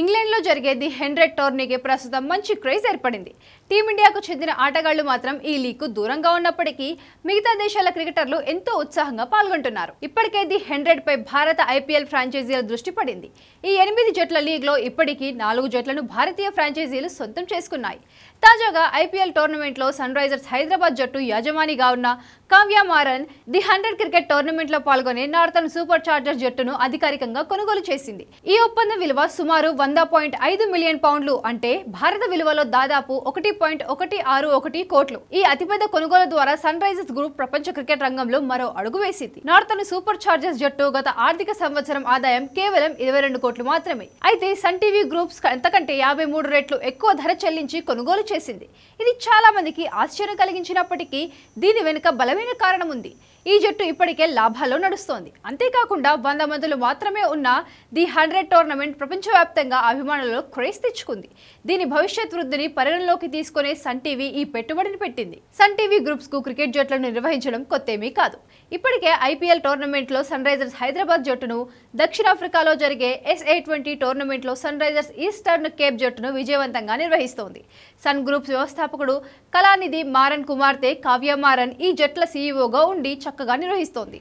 ఇంగ్లాండ్లో జరిగే ది 100 టోర్నీకి ప్రస్తుతం మంచి క్రేజ్ ఏర్పడింది. టీమిండియాకు చెందిన ఆటగాళ్లు మాత్రం ఈ లీగ్కు దూరంగా ఉన్నప్పటికీ మిగతా దేశాల క్రికెటర్లు ఎంతో ఉత్సాహంగా పాల్గొంటున్నారు. ఇప్పటికే ది 100 పై భారత ఐపీఎల్ ఫ్రాంచైజీల దృష్టి పడింది. ఈ 8 జట్ల లీగ్లో ఇప్పటికీ 4 జట్లను భారతీయ ఫ్రాంచైజీలు సొంతం చేసుకున్నాయి. తాజాగా ఐపీఎల్ టోర్నమెంట్లో సన్ రైజర్స్ హైదరాబాద్ జట్టు యజమానిగా ఉన్న కావ్య మారన్ ది 100 క్రికెట్ టోర్నమెంట్లో పాల్గొనే నార్థన్ సూపర్ చార్జర్స్ జట్టును అధికారికంగా కొనుగోలు చేసింది. ఈ ఒప్పందం విలువ సుమారు 100.5 మిలియన్ పౌండ్లు, అంటే భారత విలువలో దాదాపు 1.161 కోట్లు. ఈ అతిపెద్ద కొనుగోలు ద్వారా సన్ రైజర్స్ గ్రూప్ ప్రపంచ క్రికెట్ రంగంలో మరో అడుగు వేసింది. నార్థన్ సూపర్ చార్జర్స్ జట్టు గత ఆర్థిక సంవత్సరం ఆదాయం కేవలం 22 కోట్లు మాత్రమే. అయితే సన్ టీవీ గ్రూప్స్ అంతకంటే 53 రెట్లు ఎక్కువ ధర చెల్లించి కొనుగోలు చేసింది. ఇది చాలా మందికి ఆశ్చర్యం కలిగించినప్పటికీ దీని వెనుక బలమైన కారణం ఉంది. ఈ జట్టు ఇప్పటికే లాభాల్లో నడుస్తోంది. అంతేకాకుండా 100 మందులు మాత్రమే ఉన్న ది 100 టోర్నమెంట్ ప్రపంచవ్యాప్తంగా అభిమానులలో క్రేజ్ తెచ్చుకుంది. దీని భవిష్యత్ వృద్ధిని పరిగణలోకి తీసుకునే సన్ టీవీ ఈ పెట్టుబడిని పెట్టింది. సన్ టీవీ గ్రూప్స్ కు క్రికెట్ జట్లను నిర్వహించడం కొత్తేమీ కాదు. ఇప్పటికే ఐపీఎల్ టోర్నమెంట్ లో సన్ రైజర్స్ హైదరాబాద్ జట్టును, దక్షిణాఫ్రికాలో జరిగే SA20 టోర్నమెంట్ లో సన్ రైజర్స్ ఈస్టర్న్ కేప్ జట్టును విజయవంతంగా నిర్వహిస్తోంది. సన్ గ్రూప్స్ వ్యవస్థాపకుడు కళానిధి మారన్ కుమార్తె కావ్య మారన్ ఈ జట్ల సీఈఓగా ఉండి చక్కగా నిర్వహిస్తోంది.